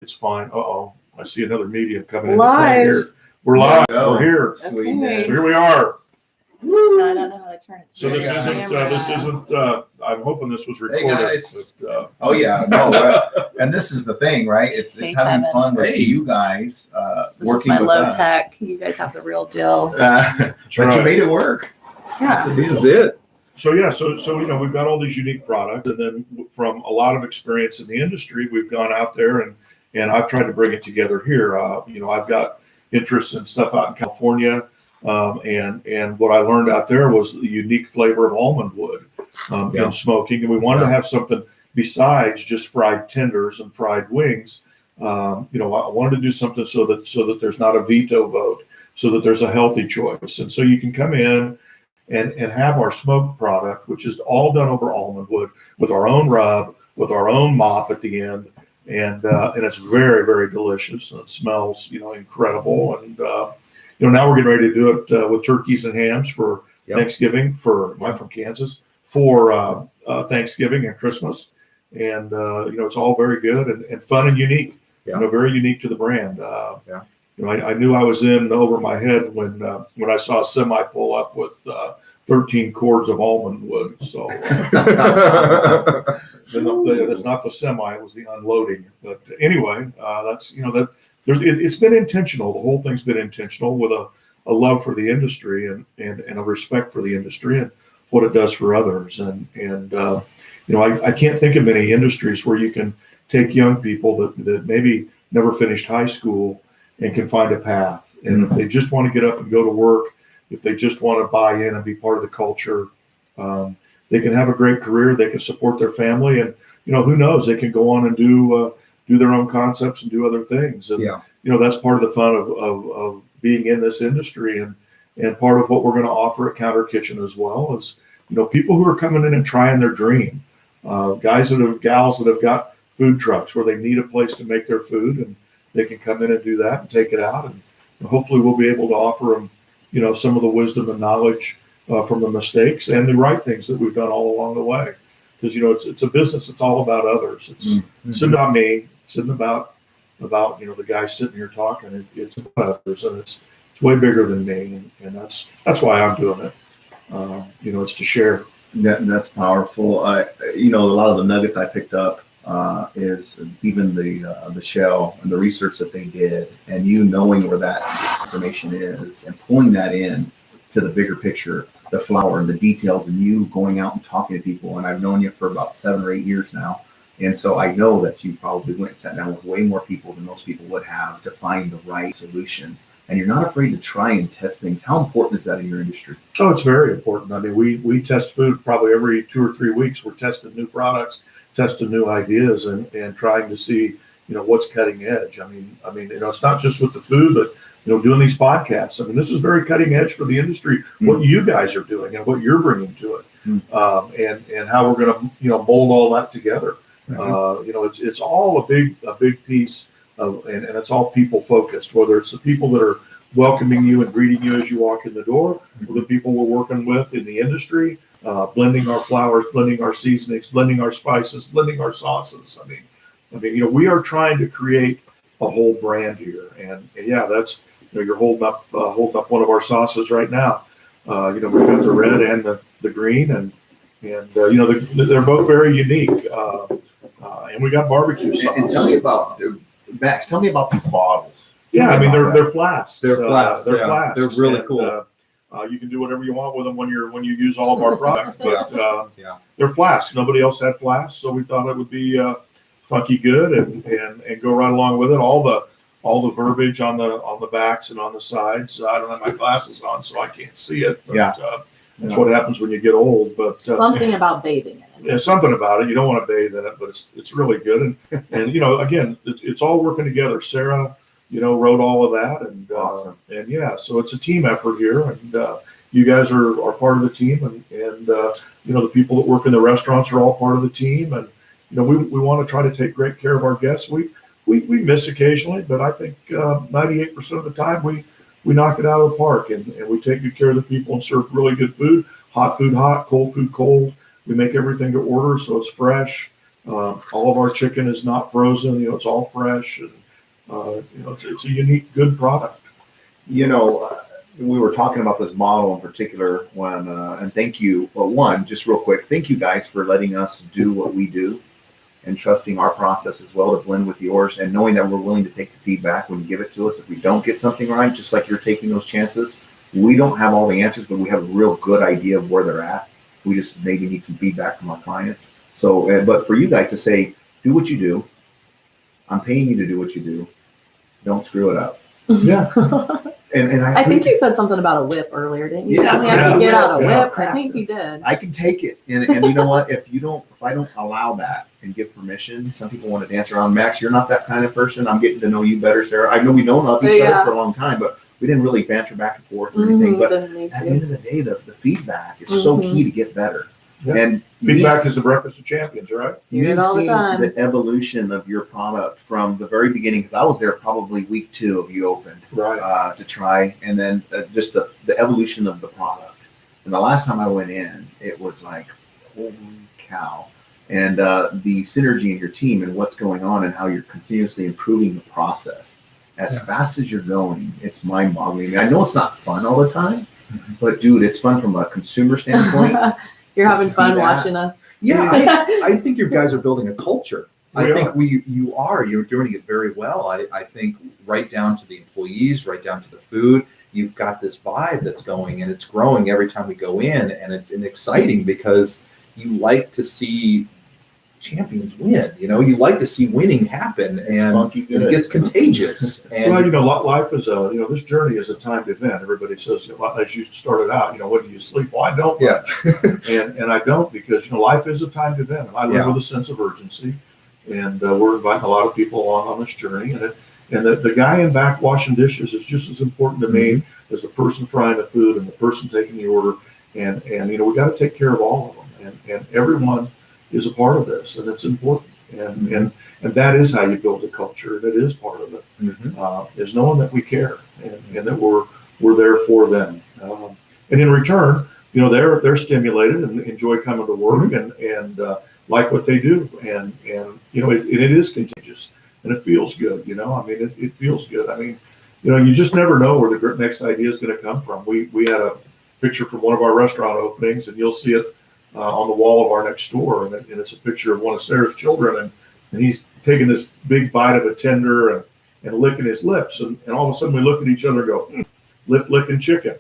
It's fine. Uh-oh, I see another medium coming in Live. here. We're live. Oh, We're here. Sweetness. So here we are. I don't know how to turn it. So this Yeah. isn't, I'm hoping this was recorded. guys. But, Oh yeah, no, right. And this is the thing, right? It's Hey, having Kevin. fun with you guys, This working is my with low us. tech. You guys have the real deal. But you right. made it work. That's Yeah. the This deal. is it. So yeah, so we've got all these unique products, and then from a lot of experience in the industry, we've gone out there and I've tried to bring it together here. I've got interests in stuff out in California, and what I learned out there was the unique flavor of almond wood in smoking, and we wanted to have something besides just fried tenders and fried wings. I wanted to do something so that there's not a veto vote, so that there's a healthy choice, and so you can come in and have our smoked product, which is all done over almond wood with our own rub, with our own mop at the end, and it's very, very delicious, and it smells incredible. And now we're getting ready to do it with turkeys and hams for Thanksgiving. I'm from Kansas, for Thanksgiving and Christmas, and it's all very good and fun and unique. Very unique to the brand. I knew I was in over my head when I saw a semi pull up with 13 cords of almond wood. So it's not the semi; it was the unloading. But anyway, it's been intentional. The whole thing's been intentional with a love for the industry and a respect for the industry and what it does for others. I can't think of many industries where you can take young people that maybe never finished high school and can find a path. And if they just want to get up and go to work, if they just want to buy in and be part of the culture, they can have a great career. They can support their family, and who knows, they can go on and do their own concepts and do other things. And that's part of the fun of being in this industry, and part of what we're going to offer at Counter Kitchen as well is people who are coming in and trying their dream, gals that have got food trucks where they need a place to make their food, and they can come in and do that and take it out, and hopefully we'll be able to offer them some of the wisdom and knowledge from the mistakes and the right things that we've done all along the way. Because it's a business. It's all about others. It's not about me. It's not about the guy sitting here talking. It's about others, and it's way bigger than me. And that's why I'm doing it. It's to share. That's powerful. A lot of the nuggets I picked up is even the shell and the research that they did, and knowing where that information is and pulling that in to the bigger picture, the flower and the details, and you going out and talking to people. And I've known you for about 7 or 8 years now, and so I know that you probably went and sat down with way more people than most people would have to find the right solution. And you're not afraid to try and test things. How important is that in your industry? Oh, it's very important. I mean, we test food probably every 2 or 3 weeks. We're testing new products, testing new ideas, and trying to see, what's cutting edge. I mean, it's not just with the food, but doing these podcasts. I mean, this is very cutting edge for the industry. What you guys are doing and what you're bringing to it, and how we're going to mold all that together. It's all a big piece of, and it's all people focused. Whether it's the people that are welcoming you and greeting you as you walk in the door, or the people we're working with in the industry. Blending our flours, blending our seasonings, blending our spices, blending our sauces. I mean, we are trying to create a whole brand here, and that's you're holding up one of our sauces right now. We've got the red and the green, and they're both very unique. And we got barbecue sauce. And tell me about Max. Tell me about these bottles. Yeah, I mean they're flasks. They're flasks. They're flasks. They're really cool. You can do whatever you want with them when you use all of our product, but they're flasks. Nobody else had flasks, so we thought it would be funky good and go right along with it. All the verbiage on the backs and on the sides. I don't have my glasses on, so I can't see it. But, that's what happens when you get old. But Something about bathing in it. Yeah, something about it. You don't want to bathe in it, but it's really good. And again, it's all working together. Sarah, wrote all of that, and awesome. So it's a team effort here, and you guys are part of the team, and the people that work in the restaurants are all part of the team, and we want to try to take great care of our guests. We miss occasionally, but I think 98% of the time we knock it out of the park, and we take good care of the people and serve really good food hot, cold food cold. We make everything to order, so it's fresh. All of our chicken is not frozen. It's all fresh, and it's a unique, good product. We were talking about this model in particular when, and thank you. Well, one, just real quick, thank you guys for letting us do what we do and trusting our process as well to blend with yours, and knowing that we're willing to take the feedback when you give it to us. If we don't get something right, just like you're taking those chances, we don't have all the answers, but we have a real good idea of where they're at. We just maybe need some feedback from our clients. So, but for you guys to say, do what you do. I'm paying you to do what you do. Don't screw it up. Yeah. And I think you said something about a whip earlier, didn't you? Yeah, Tell me I could get out a yeah. whip. I think you did. I can take it. And you know what? If I don't allow that and give permission, some people want to dance around. Max, you're not that kind of person. I'm getting to know you better, Sarah. I know we know of each other for a long time, but we didn't really banter back and forth or anything. But Didn't need at to. the end of the day, the feedback is so key to get better. Yeah. And Feedback is the breakfast of champions, right? Hear it you've all the seen time. the evolution of your product from the very beginning, because I was there probably week 2 of you opened. Right. To try, and then just the evolution of the product. And the last time I went in, it was like, holy cow. And the synergy in your team and what's going on and how you're continuously improving the process. As fast as you're going, it's mind-boggling. I know it's not fun all the time, but dude, it's fun from a consumer standpoint. You're to having see fun that. watching us. Yeah, I think you guys are building a culture. We I think are. you're doing it very well. I think right down to the employees, right down to the food, you've got this vibe that's going, and it's growing every time we go in, and it's exciting because you like to see champions win. You like to see winning happen, It's and funky it good. gets contagious. And Well, life is this journey is a timed event. Everybody says, as you started out, when do you sleep? Well, I don't. Yeah. and I don't, because life is a timed event, and I live Yeah. with a sense of urgency, and we're inviting a lot of people along on this journey, and the guy in back washing dishes is just as important to me as the person frying the food and the person taking the order, and we got to take care of all of them, and everyone is a part of this, and it's important, and that is how you build a culture, and it is part of it. Is knowing that we care, and that we're there for them, and in return, they're stimulated and enjoy coming to work and like what they do, and it is contagious, and it feels good. It feels good. You just never know where the next idea is going to come from. We had a picture from one of our restaurant openings, and you'll see it on the wall of our next door, and it's a picture of one of Sarah's children, and he's taking this big bite of a tender and licking his lips, and all of a sudden we look at each other and go, lip licking chicken,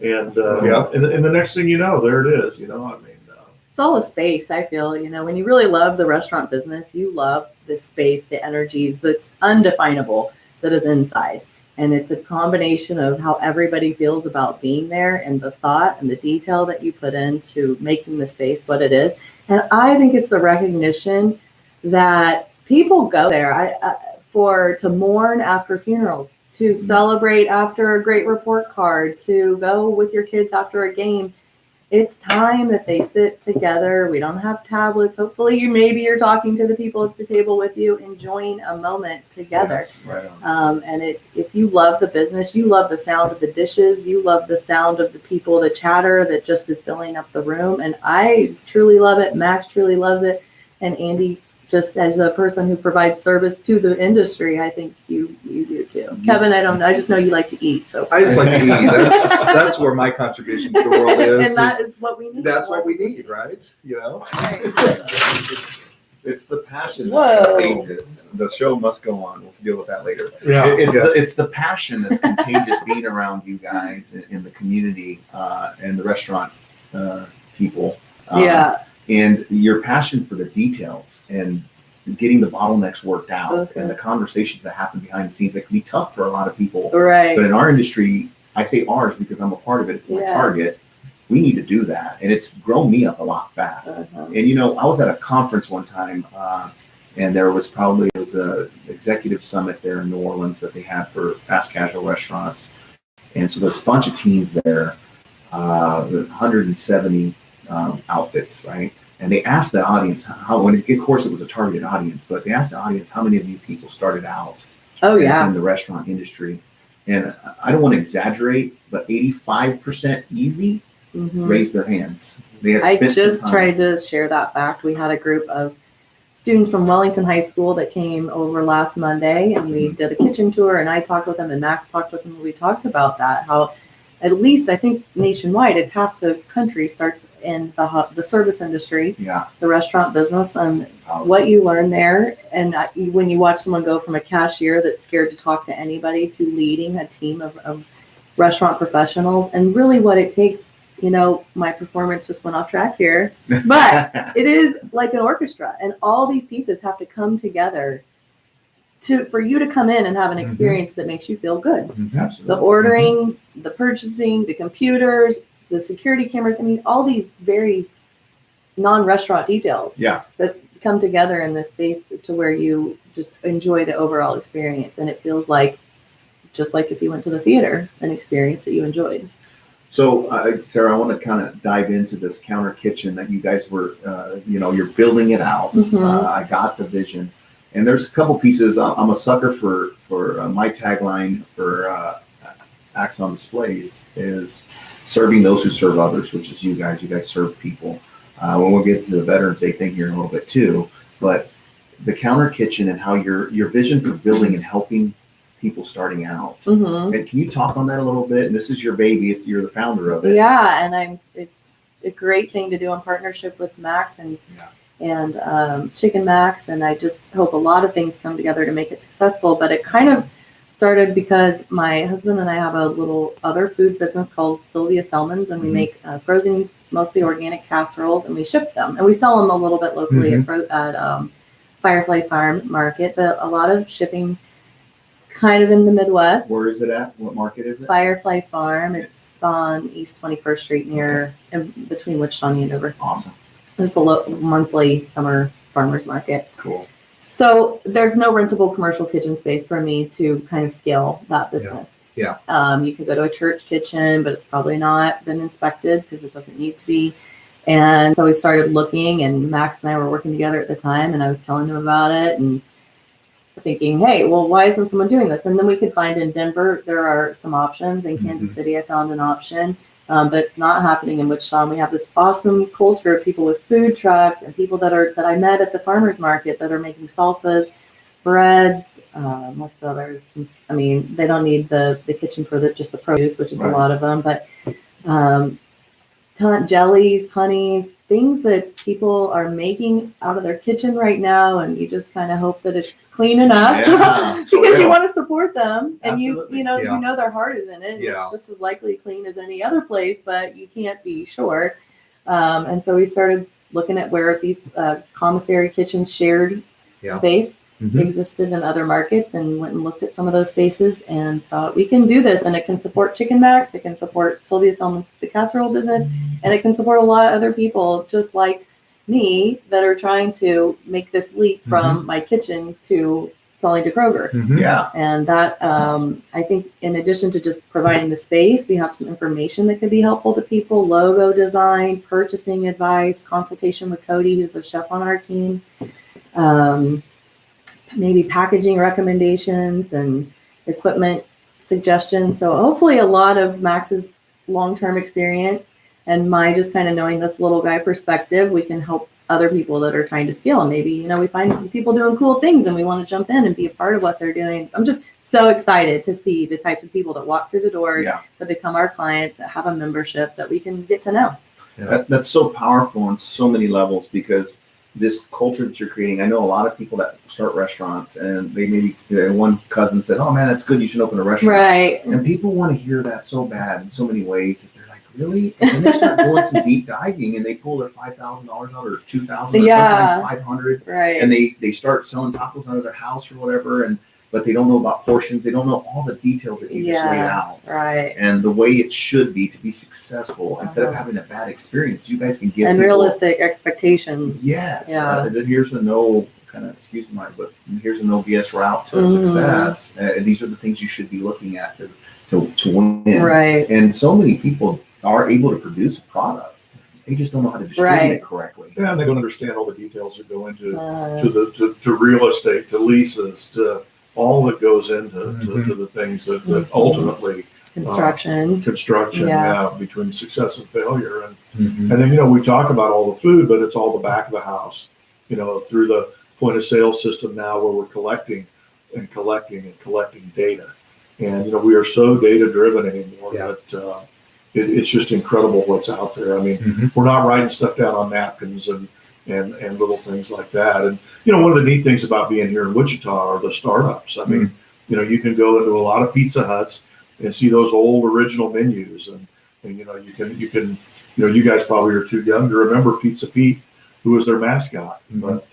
and and the next thing you know, there it is. It's all a space, I feel. When you really love the restaurant business, you love the space, the energy that's undefinable that is inside. And it's a combination of how everybody feels about being there and the thought and the detail that you put into making the space what it is. And I think it's the recognition that people go there to mourn after funerals, to celebrate after a great report card, to go with your kids after a game. It's time that they sit together. We don't have tablets. Hopefully you're talking to the people at the table with you, enjoying a moment together. Yes, right on. And if you love the business, you love the sound of the dishes, you love the sound of the people, the chatter that just is filling up the room. And I truly love it. Max truly loves it. And Andy, just as a person who provides service to the industry, I think you do too. Kevin, I don't know. I just know you like to eat. So I just like to eat. That's where my contribution to the world is. and that is what we need. That's what we need, right? Right. It's the passion Whoa. that's contagious. The show must go on. We'll deal with that later. Yeah. It's the passion that's contagious being around you guys in the community and the restaurant people. Yeah. And your passion for the details and getting the bottlenecks worked out Okay. and the conversations that happen behind the scenes that can be tough for a lot of people. Right. But in our industry, I say ours because I'm a part of it. It's my Yeah. target. We need to do that. And it's grown me up a lot fast. Uh-huh. And I was at a conference one time, and there was a executive summit there in New Orleans that they had for fast casual restaurants. And so there's a bunch of teams there, 170 outfits, right? And they asked the audience of course it was a targeted audience, but they asked the audience, how many of you people started out Oh yeah. in the restaurant industry? And I don't want to exaggerate, but 85% easy Mhm. raised their hands. They had I spent some just time. tried to share that fact. We had a group of students from Wellington High School that came over last Monday, and we did a kitchen tour, and I talked with them and Max talked with them, and we talked about that, how at least I think nationwide, it's half the country starts in the service industry, Yeah. the restaurant business, and what you learn there. And when you watch someone go from a cashier that's scared to talk to anybody to leading a team of restaurant professionals, and really what it takes, my performance just went off track here, but it is like an orchestra, and all these pieces have to come together for you to come in and have an experience that makes you feel good. Absolutely. The ordering, the purchasing, the computers, the security cameras. I mean, all these very non-restaurant details Yeah. that come together in this space to where you just enjoy the overall experience. And it feels like, just like if you went to the theater, an experience that you enjoyed. So, Sarah, I want to kind of dive into this counter kitchen that you guys were, you're building it out. Mhm. I got the vision. And there's a couple pieces. I'm a sucker for my tagline for Axon Displays is serving those who serve others, which is you guys. You guys serve people. When we'll get to the Veterans Day thing here in a little bit too, but the counter kitchen and how your vision for building and helping people starting out. Mm-hmm. And can you talk on that a little bit? And this is your baby. You're the founder of it. Yeah, and it's a great thing to do in partnership with Max and Chicken Max, and I just hope a lot of things come together to make it successful. But it kind of started because my husband and I have a little other food business called Sylvia Selman's, and we make frozen, mostly organic casseroles, and we ship them, and we sell them a little bit locally at Firefly Farm Market, but a lot of shipping kind of in the Midwest. Where is it at? What market is it? Firefly Farm. It's on East 21st Street in between Wichita and Andover. Awesome. Just a monthly summer farmers market. Cool. So there's no rentable commercial kitchen space for me to kind of scale that business. Yeah. You could go to a church kitchen, but it's probably not been inspected because it doesn't need to be. And so we started looking, and Max and I were working together at the time, and I was telling him about it and thinking, hey, well, why isn't someone doing this? And then we could find in Denver, there are some options. In Kansas City, I found an option, but it's not happening in Wichita. And we have this awesome culture of people with food trucks and people that I met at the farmers market that are making salsas, breads, what's the others? I mean, they don't need the kitchen for just the produce, which is a lot of them, but jellies, honeys, things that people are making out of their kitchen right now, and you just kind of hope that it's clean enough because you want to support them, and Absolutely. you know their heart is in it. Yeah. It's just as likely clean as any other place, but you can't be sure. And so we started looking at where these commissary kitchens shared space existed in other markets, and went and looked at some of those spaces and thought, we can do this, and it can support Chicken Max, it can support Sylvia Selman's the casserole business, and it can support a lot of other people just like me that are trying to make this leap from my kitchen to selling to Kroger. Yeah. And that I think in addition to just providing the space, we have some information that could be helpful to people: logo design, purchasing advice, consultation with Cody, who's a chef on our team, maybe packaging recommendations and equipment suggestions. So hopefully a lot of Max's long-term experience and my just kind of knowing this little guy perspective, we can help other people that are trying to scale. And maybe, we find some people doing cool things and we want to jump in and be a part of what they're doing. I'm just so excited to see the types of people that walk through the doors, that become our clients, that have a membership that we can get to know. That's so powerful on so many levels, because this culture that you're creating, I know a lot of people that start restaurants, and they maybe one cousin said, "Oh man, that's good. You should open a restaurant." Right. And people want to hear that so bad in so many ways that they're like, "Really?" And then they start doing some deep diving, and they pull their $5,000 out, or $2,000, or sometimes $500, right? and they start selling tacos out of their house or whatever, but they don't know about portions. They don't know all the details that you just laid out. Right. And the way it should be to be successful, instead of having a bad experience, you guys can give and people realistic expectations. Yes. Yeah. Then here's a no kind of, excuse my, but here's a no BS route to success. And these are the things you should be looking at to win. Right. And so many people are able to produce a product. They just don't know how to distribute it correctly. Yeah, and they don't understand all the details that go into to real estate, to leases, to all that goes into to the things that ultimately construction, between success and failure. And then we talk about all the food, but it's all the back of the house, through the point of sale system now where we're collecting data. And, we are so data driven anymore that it's just incredible what's out there. I mean, we're not writing stuff down on napkins and little things like that. And, one of the neat things about being here in Wichita are the startups. I mean, you can go into a lot of Pizza Huts and see those old original menus. And you can, you guys probably are too young to remember Pizza Pete, who was their mascot. But,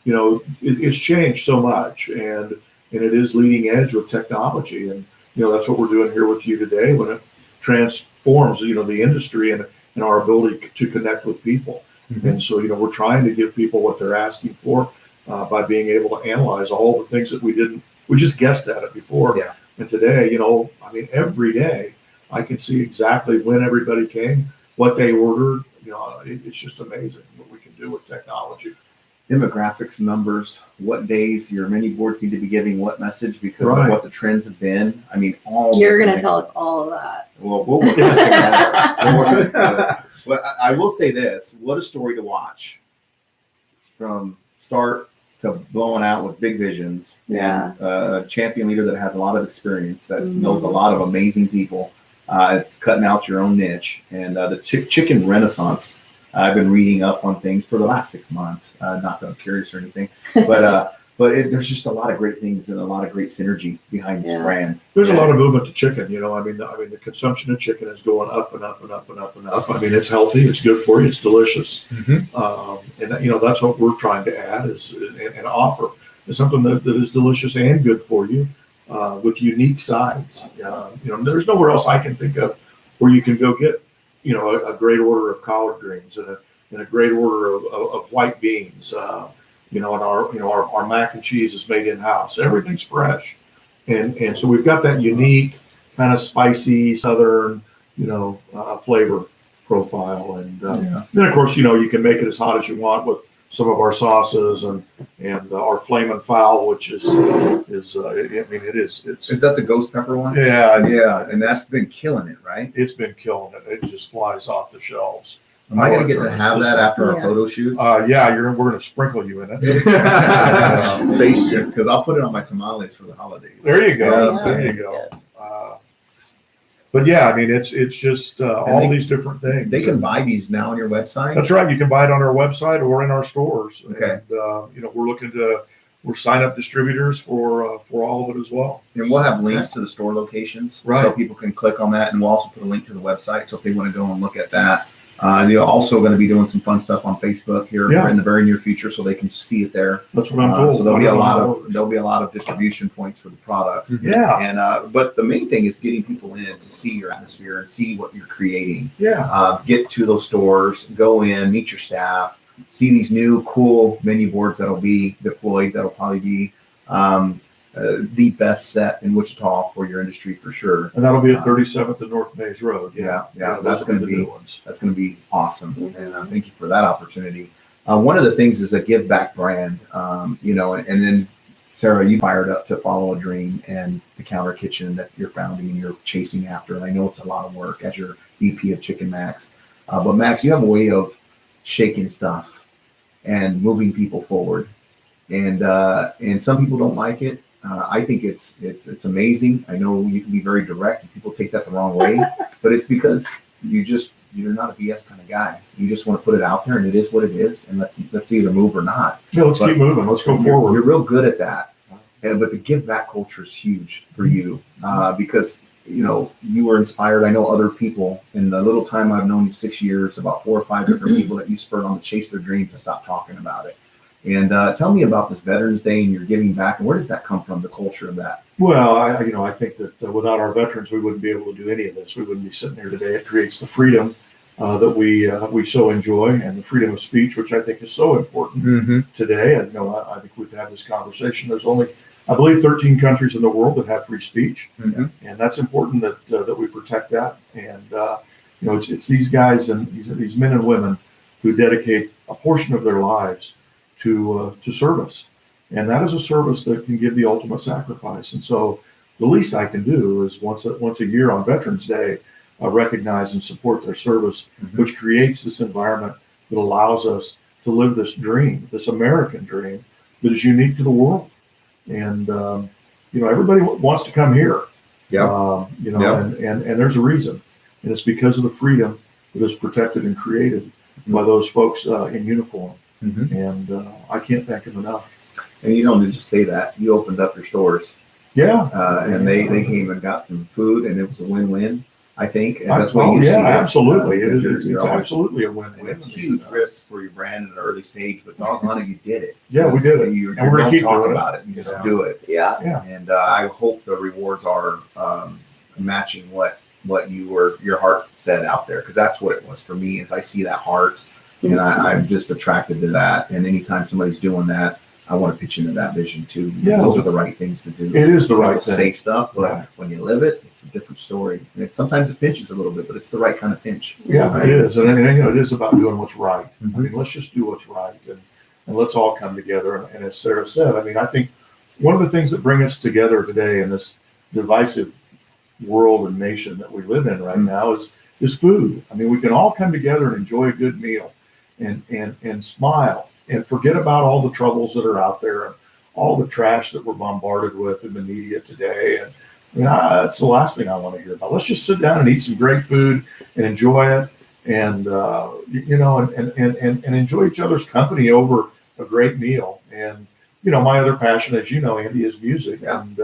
it's changed so much, and it is leading edge with technology. And, that's what we're doing here with you today when it transforms, the industry and our ability to connect with people. And so, we're trying to give people what they're asking for by being able to analyze all the things that we just guessed at it before. Yeah. And today, every day I can see exactly when everybody came, what they ordered. It's just amazing what we can do with technology. Demographics, numbers, what days your menu boards need to be giving what message because Right. of what the trends have been. I mean, all You're going to the tell us all of that. Well, we'll work on it together. We'll work on it together. But I will say this: what a story to watch from start to blowing out with big visions. Yeah. And a champion leader that has a lot of experience, that knows a lot of amazing people. It's cutting out your own niche. And the chicken renaissance, I've been reading up on things for the last 6 months. Not that I'm curious or anything, but there's just a lot of great things and a lot of great synergy behind this brand. There's a lot of movement to chicken. The consumption of chicken is going up and up and up and up and up. I mean, it's healthy, it's good for you, it's delicious, and that's what we're trying to add and offer is something that is delicious and good for you, with unique sides. There's nowhere else I can think of where you can go get a great order of collard greens and a great order of white beans. And our mac and cheese is made in house. Everything's fresh, and so we've got that unique kind of spicy southern flavor profile. And then of course you can make it as hot as you want with some of our sauces and our flamin' fowl, which is it is. Is that the ghost pepper one? Yeah, and that's been killing it, right? it's been killing it. It just flies off the shelves. Am I going to get to have that after our photo shoots? We're going to sprinkle you in it. Based it, because I'll put it on my tamales for the holidays. There you go. Yeah. There you go. But yeah, it's just all these different things. They can buy these now on your website. That's right. You can buy it on our website or in our stores. Okay. And we're sign up distributors for all of it as well. And we'll have links to the store locations, so Right. people can click on that, and we'll also put a link to the website, so if they want to go and look at that. They're also going to be doing some fun stuff on Facebook here in the very near future, so they can see it there. That's what I'm told. So there'll be a lot of distribution points for the products. Yeah. And but the main thing is getting people in to see your atmosphere and see what you're creating. Yeah. Get to those stores, go in, meet your staff, see these new cool menu boards that'll be deployed. That'll probably be the best set in Wichita for your industry for sure. And that'll be at 37th and North Mays Road. Yeah, those that's will going to the be new ones. that's going to be awesome. And thank you for that opportunity. One of the things is a give back brand, and then Sarah, you fired up to follow a dream and the Counter Kitchen that you're founding and you're chasing after. And I know it's a lot of work as your VP of Chicken Max, but Max, you have a way of shaking stuff and moving people forward, and some people don't like it. I think it's amazing. I know you can be very direct and people take that the wrong way, but it's because you're not a BS kind of guy. You just want to put it out there and it is what it is. And let's either move or not. Yeah, let's keep moving. Let's go forward. You're real good at that. But the give back culture is huge for you, because, you were inspired. I know other people in the little time I've known you, 6 years, about 4 or 5 different people that you spurred on to chase their dreams and stop talking about it. And tell me about this Veterans Day and your giving back, and where does that come from, the culture of that? Well, I think that without our veterans, we wouldn't be able to do any of this. We wouldn't be sitting here today. It creates the freedom that we so enjoy, and the freedom of speech, which I think is so important today. And I think we've had this conversation. There's only, I believe, 13 countries in the world that have free speech, and that's important that we protect that. And it's these guys and these men and women who dedicate a portion of their lives to service, and that is a service that can give the ultimate sacrifice. And so the least I can do is once a year on Veterans Day, recognize and support their service, which creates this environment that allows us to live this dream, this American dream that is unique to the world. And, everybody wants to come here. Yeah. And there's a reason. And it's because of the freedom that is protected and created by those folks in uniform. Mhm. And I can't thank them enough. And you don't just say that. You opened up your stores, Yeah. and they came and got some food, and it was a win-win. I think, and that's what you see. Absolutely. You're It's always- absolutely a win-win. And it's a huge risk for your brand at an early stage, but doggone it, you did it. Yeah, we did it. You And we're gonna don't keep talk doing it. about it. You just Yeah. do it. Yeah. And I hope the rewards are matching what your heart said out there, because that's what it was for me. Is I see that heart, and I'm just attracted to that. And anytime somebody's doing that, I want to pitch into that vision too. Because Yeah. those are the right things to do. It is the You right don't thing. say stuff, but Right. when you live it, it's a different story. And sometimes it pinches a little bit, but it's the right kind of pinch. Yeah, it is. And it is about doing what's right. I Mhm. mean, let's just do what's right and let's all come together. And as Sarah said, I mean, I think one of the things that bring us together today in this divisive world and nation that we live in right now is food. I mean, we can all come together and enjoy a good meal and smile and forget about all the troubles that are out there and all the trash that we're bombarded with in the media today. And I mean, that's the last thing I want to hear about. Let's just sit down and eat some great food and enjoy it, and and enjoy each other's company over a great meal. And my other passion, as you know, Andy, is music. Yeah. And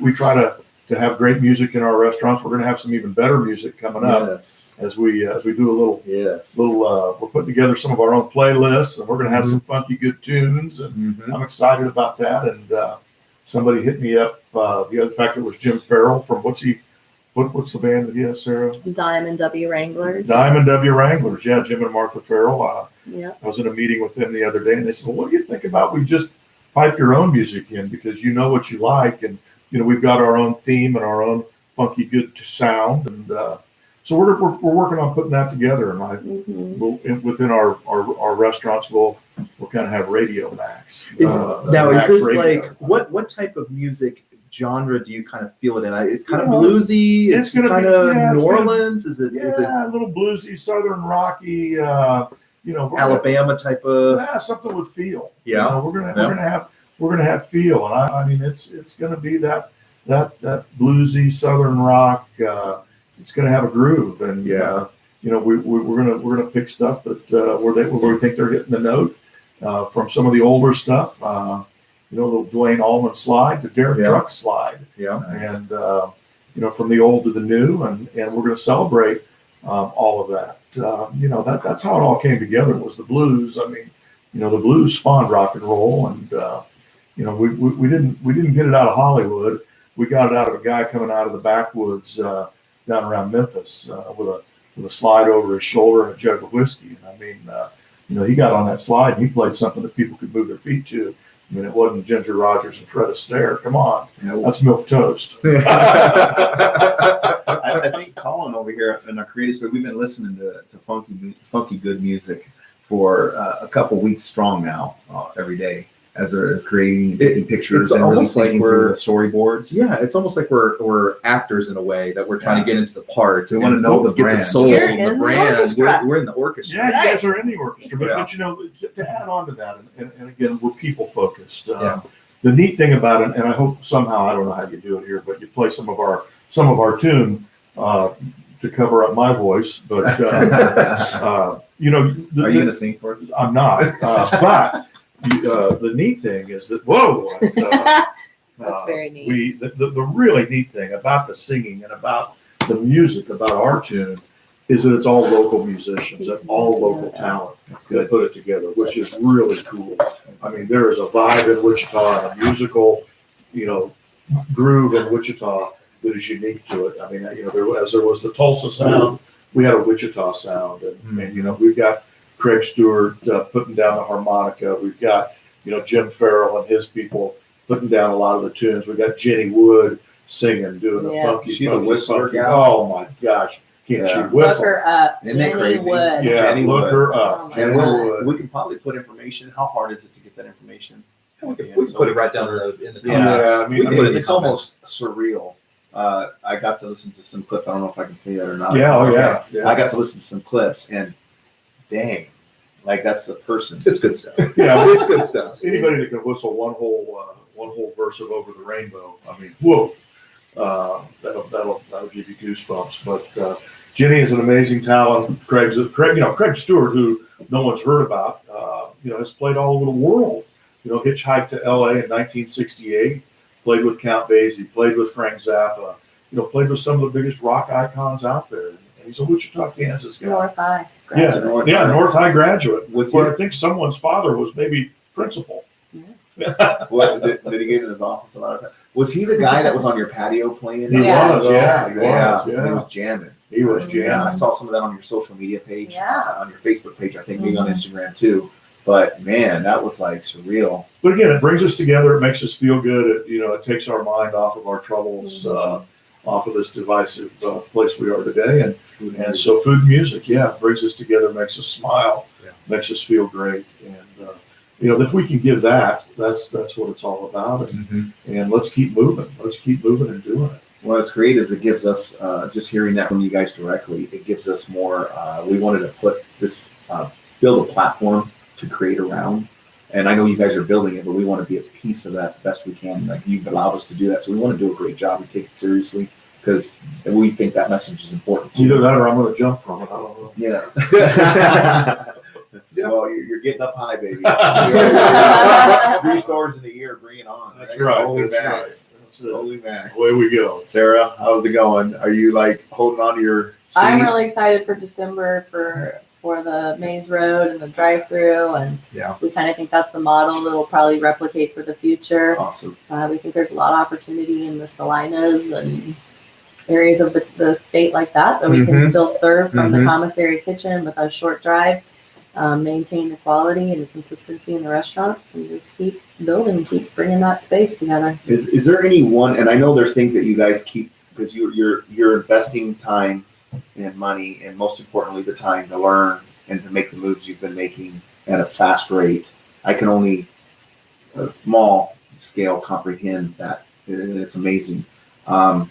we try to have great music in our restaurants. We're going to have some even better music coming up Yes. as we do a little. Yes. We're putting together some of our own playlists, and we're going to have some funky good tunes, and Mhm. I'm excited about that. And somebody hit me up the other fact it was Jim Farrell from what's the band that he has, Sarah? Diamond W Wranglers. Diamond W Wranglers. Yeah, Jim and Martha Farrell. Yeah. I was in a meeting with them the other day, and they said, "Well, what do you think about we just pipe your own music in, because you know what you like, and we've got our own theme and our own funky good sound." And so we're working on putting that together. And within our restaurants, we'll kind of have Radio Max. Is Max this Radio. like what type of music genre do you kind of feel it in? It's kind of You know, bluesy. it's It's gonna kind be- of yeah, it's New gonna- Orleans. Is it Yeah, a little bluesy, southern rocky. We're Alabama type of? Yeah, something with feel. Yeah. We're gonna have feel, and I mean it's gonna be that bluesy southern rock. It's gonna have a groove, and Yeah. we're gonna pick stuff that where we think they're hitting the note from some of the older stuff. The Dwayne Allman slide to Derek Yeah. Truck slide, Yeah. and from the old to the new, and we're going to celebrate all of that. That's how it all came together, was the blues. I mean, the blues spawned rock and roll, and we didn't get it out of Hollywood. We got it out of a guy coming out of the backwoods down around Memphis with a slide over his shoulder and a jug of whiskey. And I mean, he got on that slide and he played something that people could move their feet to. I mean, it wasn't Ginger Rogers and Fred Astaire. Come on, that's milk toast. I think Colin over here in our creative space, we've been listening to funky good music for a couple weeks strong now, every day, as they're creating and taking pictures it's and really almost like thinking through the storyboards. Yeah, it's almost like we're actors in a way, that we're trying to get into the part. We wanna and know the get brand. the soul, You're and in the the brand. orchestra. We're in the orchestra. Yeah, you guys are in the orchestra, but, Yeah. but to add on to that, and again, we're people focused. Yeah. The neat thing about it, and I hope somehow, I don't know how you do it here, but you play some of our tune to cover up my voice. But Are you going to sing for us? I'm not. But the neat thing is that That's very neat. The really neat thing about the singing and about the music, about our tune, is that it's all local musicians, and all local talent. That's That good. put it together, which is really cool. I mean, there is a vibe in Wichita, and a musical, groove in Wichita that is unique to it. I mean, there was the Tulsa sound, we had a Wichita sound, and we've got Craig Stewart putting down the harmonica. We've got Jim Farrell and his people putting down a lot of the tunes. We've got Jenny Wood singing, doing the Yeah. funky, She the funky, whistler funky. gal? Oh my gosh, can't she Yeah. Look whistle? her up. Isn't that Jenny crazy? Wood. Yeah, Jenny look Wood. her Oh up. my Jenny God. Wood. We can probably put information. How hard is it to get that information? We can put it right down in the Yeah, comments. I mean, We can put it in the it's comments. almost surreal. I got to listen to some clips. I don't know if I can say that or not. Yeah, oh Okay. yeah, yeah. I got to listen to some clips, and dang, Like that's a person. It's good stuff. Yeah, It's good stuff. anybody that can whistle one whole verse of Over the Rainbow, I mean, whoa, that'll give you goosebumps. But Jenny is an amazing talent. Craig Stewart, who no one's heard about, has played all over the world. Hitchhiked to L.A. in 1968, played with Count Basie, played with Frank Zappa, played with some of the biggest rock icons out there. And he's a Wichita, Kansas guy. North High. Yeah, North yeah, High. North High graduate. With Where you. I think someone's father was maybe principal. What did he get in his office a lot of time? Was he the guy that was on your patio playing? He Yeah. was, yeah, he was, He yeah. was jamming. He was Yeah, I jamming. saw some of that on your social media page, Yeah. on your Facebook page, I think maybe on Instagram too. But man, that was like surreal. But again, it brings us together. It makes us feel good. It takes our mind off of our troubles, off of this divisive place we are today. And so food and music, brings us together, makes us smile, makes us feel great. And, if we can give that, that's what it's all about. And let's keep moving. Let's keep moving and doing it. Well, it's great is it gives us, just hearing that from you guys directly, it gives us more, we wanted to put this, build a platform to create around. And I know you guys are building it, but we want to be a piece of that the best we can. Like you've allowed us to do that. So we want to do a great job. We take it seriously because we think that message is important. Either that or I'm going to jump from it. I don't know. Yeah. Well, you're getting up high, baby. 3 stores in a year, bring it on. That's right. Holy That's Max. right. That's it. Holy Max. Away we go. Sarah, how's it going? Are you like holding on to your seat? I'm really excited for December for the Maze Road and the drive-through, and Yeah. we kind of think that's the model that will probably replicate for the future. Awesome. We think there's a lot of opportunity in the Salinas and areas of the state like that we can still serve from the commissary kitchen with a short drive, maintain the quality and the consistency in the restaurants, and just keep building, keep bringing that space together. Is there any one? And I know there's things that you guys keep because you're investing time and money, and most importantly, the time to learn and to make the moves you've been making at a fast rate. I can only a small scale comprehend that. It's amazing. The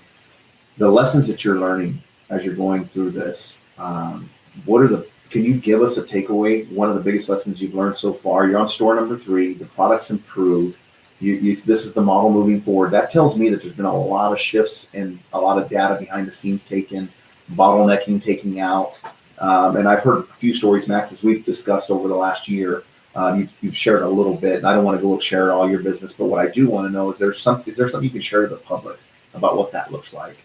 lessons that you're learning as you're going through this, can you give us a takeaway? One of the biggest lessons you've learned so far, you're on store number 3, the product's improved. This is the model moving forward. That tells me that there's been a lot of shifts and a lot of data behind the scenes taken, bottlenecking taking out. And I've heard a few stories, Max, as we've discussed over the last year. You've shared a little bit, and I don't want to go share all your business, but what I do want to know is there something you can share to the public about what that looks like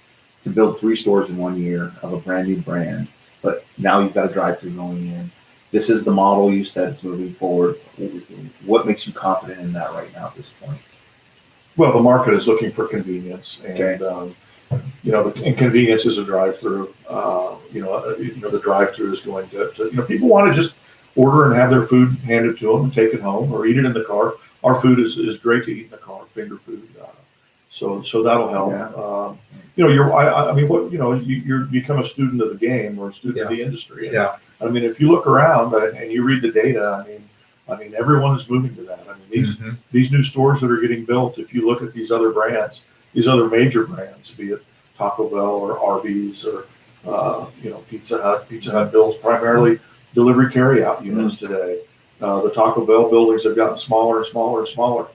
to build 3 stores in 1 year of a brand new brand, but now you've got a drive-through going in. This is the model you said is moving forward. What makes you confident in that right now at this point? Well, the market is looking for convenience, and Okay. and convenience is a drive-through. The drive-through is going to people want to just order and have their food handed to them and take it home or eat it in the car. Our food is great to eat in the car, finger food. So that'll help. Yeah. You become a student of the game or a student of the industry. And, Yeah. I mean, if you look around and you read the data, I mean, everyone is moving to that. I mean, these new stores that are getting built, if you look at these other brands, these other major brands, be it Taco Bell or Arby's or Pizza Hut. Pizza Hut builds primarily delivery carryout units today. The Taco Bell buildings have gotten smaller and smaller and smaller.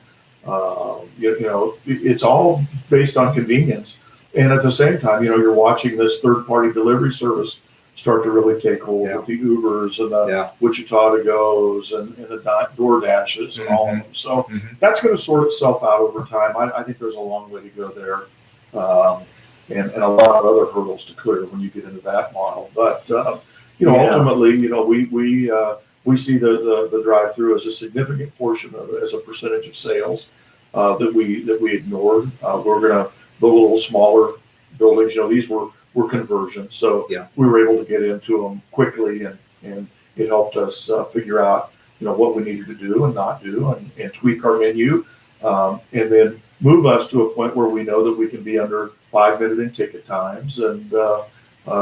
It's all based on convenience. And at the same time, you're watching this third-party delivery service start to really take hold with the Ubers and the Wichita to Goes and the DoorDashes and all of them. So that's going to sort itself out over time. I think there's a long way to go there, and a lot of other hurdles to clear when you get into that model. But ultimately, we see the drive-through as a significant portion of it, as a percentage of sales that we ignored. We're going to build a little smaller buildings. These were conversions, so we were able to get into them quickly, and it helped us figure out what we needed to do and not do, and tweak our menu, and then move us to a point where we know that we can be under 5-minute in ticket times and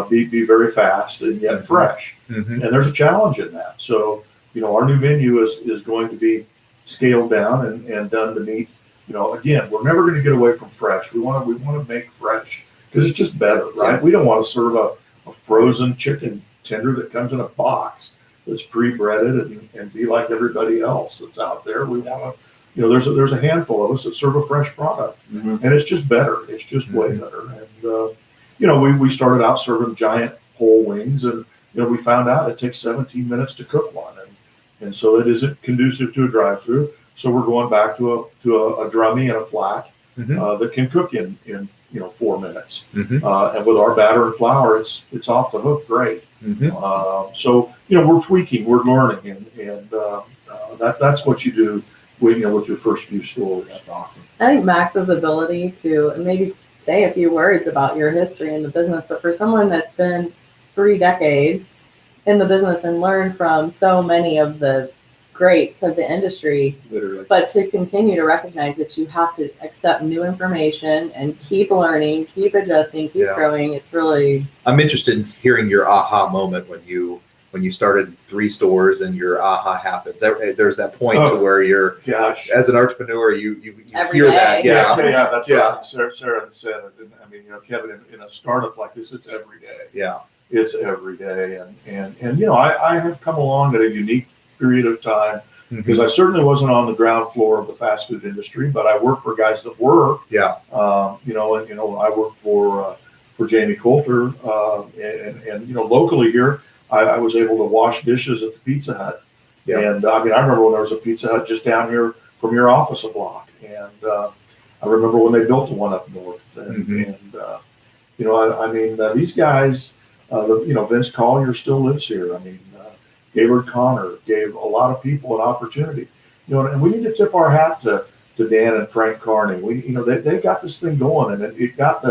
be very fast and yet fresh. And there's a challenge in that. So our new menu is going to be scaled down and done to meet. Again, we're never going to get away from fresh. We want to make fresh because it's just better, right? We don't want to serve a frozen chicken tender that comes in a box. that's pre-breaded and be like everybody else that's out there. We want to, there's a handful of us that serve a fresh product, Mhm. and it's just better. It's just way better. And we started out serving giant whole wings, and we found out it takes 17 minutes to cook one, and so it isn't conducive to a drive-through. So we're going back to a drummy and a flat that can cook in 4 minutes. And with our batter and flour, it's off the hook great. So we're tweaking, we're learning, and that's what you do with your first few stores. That's awesome. I think Max's ability to maybe say a few words about your history in the business, but for someone that's been 3 decades in the business and learned from so many of the greats of the industry, Literally. but to continue to recognize that you have to accept new information and keep learning, keep adjusting, keep growing. It's really. I'm interested in hearing your aha moment when you started 3 stores and your aha happens. There's that point to where you're, Gosh, as an entrepreneur, you Every hear day. that. yeah, that's Yeah. right. Sarah said it. And, I mean, Kevin, in a startup like this, it's every day. Yeah. It's every day, and I have come along at a unique period of time because I certainly wasn't on the ground floor of the fast food industry, but I worked for guys that were. Yeah. I worked for Jamie Coulter, and locally here, I was able to wash dishes at the Pizza Hut. Yeah. And I remember when there was a Pizza Hut just down here from your office a block, and I remember when they built the one up north, and these guys. Vince Collier still lives here. Gaylord Connor gave a lot of people an opportunity. And we need to tip our hat to Dan and Frank Carney. They got this thing going, and it got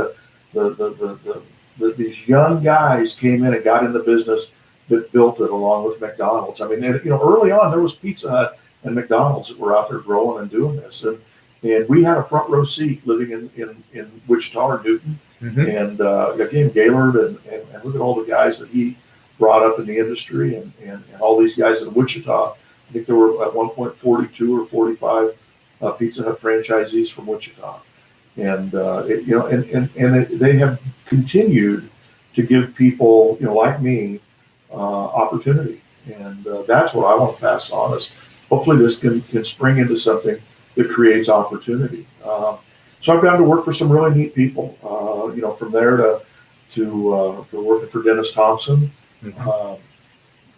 these young guys came in and got in the business that built it along with McDonald's. Early on there was Pizza Hut and McDonald's that were out there growing and doing this, and we had a front row seat living in Wichita or Newton. And again, Gaylord and look at all the guys that he brought up in the industry, and all these guys in Wichita. I think there were at one point 42 or 45 Pizza Hut franchisees from Wichita, and they have continued to give people like me opportunity, and that's what I want to pass on. Is hopefully this can spring into something that creates opportunity. So I've gotten to work for some really neat people. From there to working for Dennis Thompson,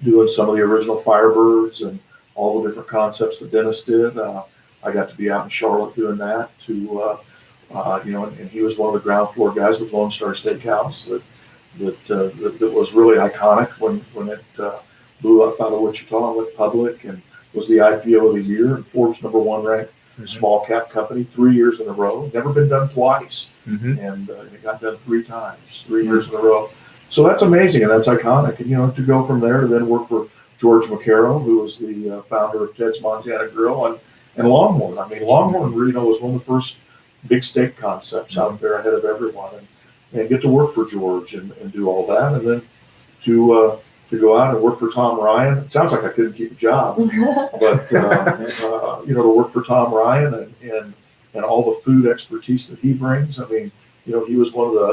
doing some of the original Firebirds and all the different concepts that Dennis did. I got to be out in Charlotte doing that. And he was one of the ground floor guys with Lone Star Steakhouse that was really iconic when it blew up out of Wichita and went public and was the IPO of the year and Forbes #1 ranked small cap company 3 years in a row. Never been done twice, and it got done 3 times, 3 years in a row. So that's amazing and that's iconic. And to go from there to then work for George McCarroll, who was the founder of Ted's Montana Grill and Longhorn. Longhorn really was one of the first big steak concepts out there ahead of everyone, and get to work for George and do all that, and then to go out and work for Tom Ryan. It sounds like I couldn't keep a job, but to work for Tom Ryan and all the food expertise that he brings. He was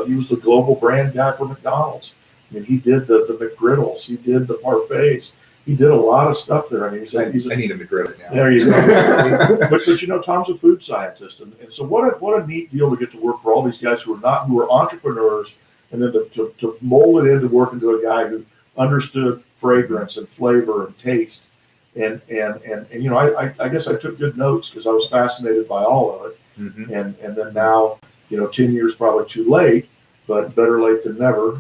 he was the global brand guy for McDonald's. He did the McGriddles, he did the parfaits, he did a lot of stuff there. I need a McGriddle now. There you go. but Tom's a food scientist, and so what a neat deal to get to work for all these guys who are entrepreneurs, and then to mold it into working to a guy who understood fragrance and flavor and taste, and I guess I took good notes because I was fascinated by all of it, and then now 10 years probably too late, but better late than never.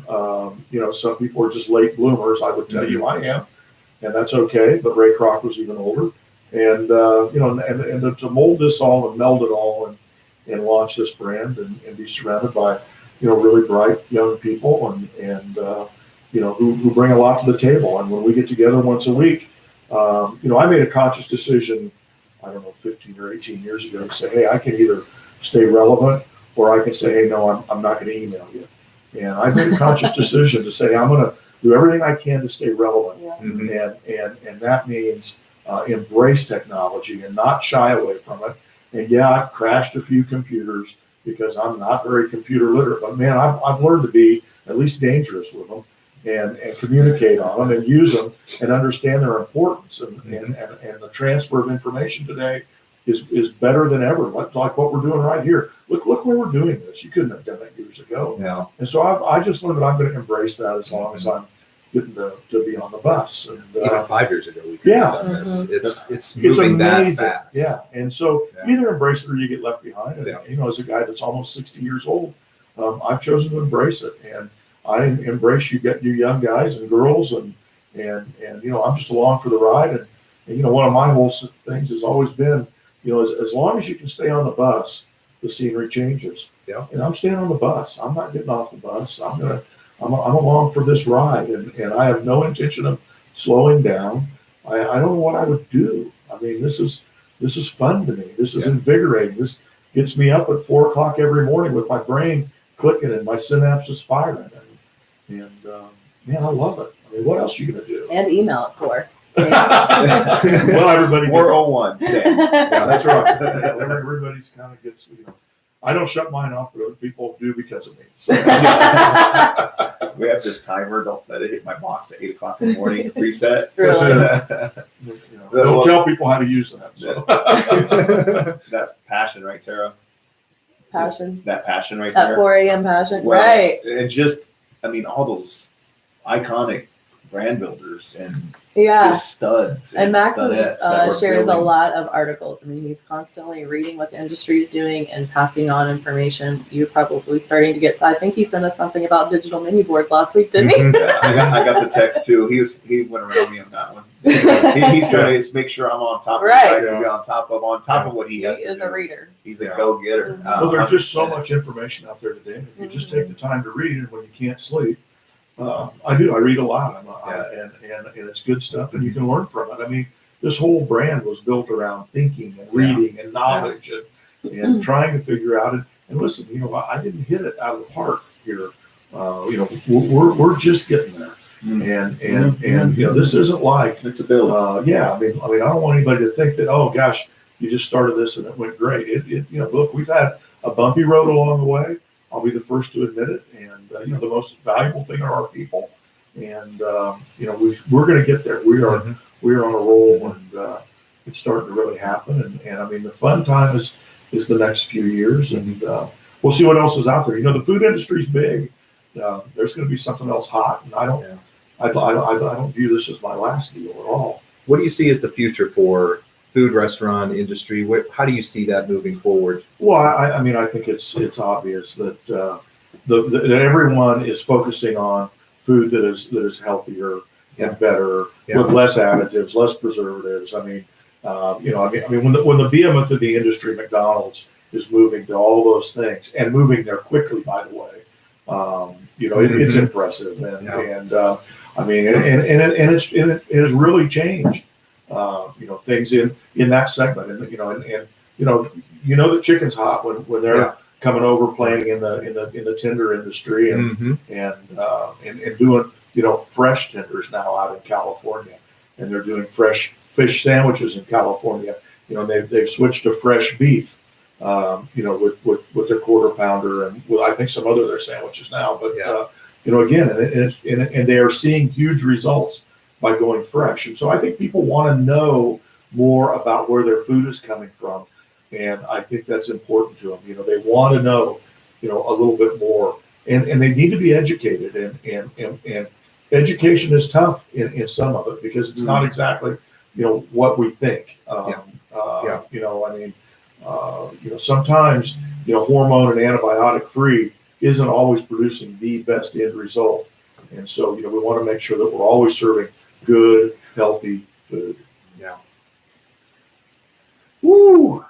Some people are just late bloomers. I would tell you I am, and that's okay. But Ray Kroc was even older, and to mold this all and meld it all and launch this brand and be surrounded by really bright young people and who bring a lot to the table. And when we get together once a week, I made a conscious decision, I don't know, 15 or 18 years ago to say, hey, I can either stay relevant or I can say, hey, no, I'm not going to email you. And I made a conscious decision to say, I'm going to do everything I can to stay relevant. Yeah. And that means embrace technology and not shy away from it. And yeah, I've crashed a few computers because I'm not very computer literate, but man, I've learned to be at least dangerous with them. and communicate on them and use them and understand their importance. And the transfer of information today is better than ever. Like what we're doing right here. Look where we're doing this. You couldn't have done it years ago. Yeah. And so I just learned that I'm going to embrace that as long as I'm getting to be on the bus. And, Even 5 years ago, we could Yeah. have done this. It's it's moving that amazing. fast. Yeah. And so Yeah. either embrace it or you get left behind. And, Yeah. you know, as a guy that's almost 60 years old, I've chosen to embrace it. And I embrace you young guys and girls. And you know, I'm just along for the ride. And you know, one of my whole things has always been, you know, as long as you can stay on the bus, the scenery changes. Yeah. And I'm staying on the bus. I'm not getting off the bus. I'm along for this ride, and I have no intention of slowing down. I don't know what I would do. I mean, this is fun to me. This is invigorating. This gets me up at 4 o'clock every morning with my brain clicking and my synapses firing. And man, I love it. I mean, what else are you gonna do? And email it for. Well, everybody gets, 401, say. yeah, that's right. Everybody's kind of gets, you know. I don't shut mine off, but other people do because of me. So. We have this timer. Don't let it hit my box at 8 o'clock in the morning. Reset. Really? You know, don't tell people how to use that. So. That's passion, right, Sarah? Passion. That passion right At there. 4 a.m. passion. Well, Right. And just, I mean, all those iconic brand builders and Yeah. just studs And Max studettes that we're shares a building. lot of articles. I mean, he's constantly reading what the industry is doing and passing on information. You're probably starting to get. So I think he sent us something about digital mini boards last week, didn't he? Yeah, I got the text too. He went around me on that one. He's trying to make sure I'm on top of Right. what I need to be on top of what he He has to is do. a reader. He's a Yeah. go-getter. Mhm. Well, there's just so 100%. much information out there today. If you just take the time to read it when you can't sleep, I do. I read a lot, and it's good stuff, and you can learn from it. I mean, this whole brand was built around thinking and reading and knowledge and trying to figure out it. And listen, you know, I didn't hit it out of the park here. You know, we're just getting there, and you know, this isn't like It's a build. yeah. I mean, I don't want anybody to think that, oh gosh, you just started this and it went great. You know, look, we've had a bumpy road along the way. I'll be the first to admit it. And you know, the most valuable thing are our people. And you know, we're going to get there. We are on a roll, and it's starting to really happen. And I mean, the fun time is the next few years, and we'll see what else is out there. You know, the food industry is big. There's going to be something else hot, and I don't view this as my last deal at all. What do you see as the future for food restaurant industry? How do you see that moving forward? Well, I mean, I think it's obvious that that everyone is focusing on food that is healthier and better, with less additives, less preservatives. I mean, you know, I mean, when the behemoth of the industry, McDonald's, is moving to all those things and moving there quickly, by the way, you know, it's impressive, and I mean, and it has really changed. You know, things in that segment, and you know that chicken's hot when they're coming over, playing in the tender industry, and doing, you know, fresh tenders now out in California, and they're doing fresh fish sandwiches in California. You know, they've switched to fresh beef, you know, with their quarter pounder, and with, I think, some other of their sandwiches now. But you know, again, and they are seeing huge results by going fresh. And so I think people want to know more about where their food is coming from. And I think that's important to them. You know, they want to know, you know, a little bit more, and they need to be educated, and education is tough in some of it, because it's not exactly, you know, what we think. You know, I mean, you know, sometimes, you know, hormone and antibiotic free isn't always producing the best end result. And so, you know, we want to make sure that we're always serving good, healthy food. Yeah. Woo!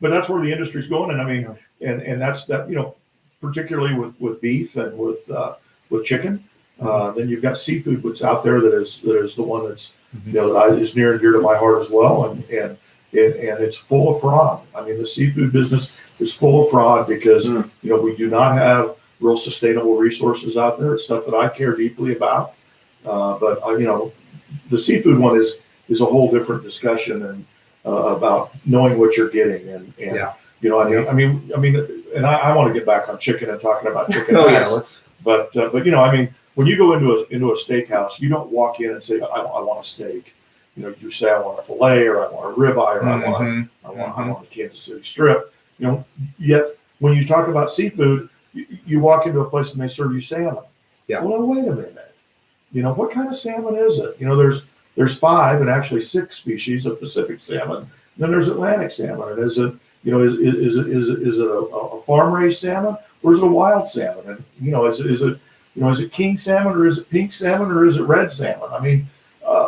But that's where the industry's going, and I mean, and that's that. You know, particularly with beef and with chicken. Then you've got seafood that's out there that is the one that's you know that is near and dear to my heart as well, and it's full of fraud. I mean, the seafood business is full of fraud because you know, we do not have real sustainable resources out there. It's stuff that I care deeply about. But you know, the seafood one is a whole different discussion, and about knowing what you're getting, and you know, I mean, and I want to get back on chicken and talking about chicken. Oh yeah, let's. But you know, I mean, when you go into a steakhouse, you don't walk in and say, I want a steak. You say, I want a filet, or I want a ribeye, or I want a Kansas City strip. Yet when you talk about seafood, you walk into a place and they serve you salmon. Yeah. Well, wait a minute. What kind of salmon is it? There's 5 and actually 6 species of Pacific salmon. And then there's Atlantic salmon. And is it a farm raised salmon, or is it a wild salmon? And is it king salmon, or is it pink salmon, or is it red salmon? I mean,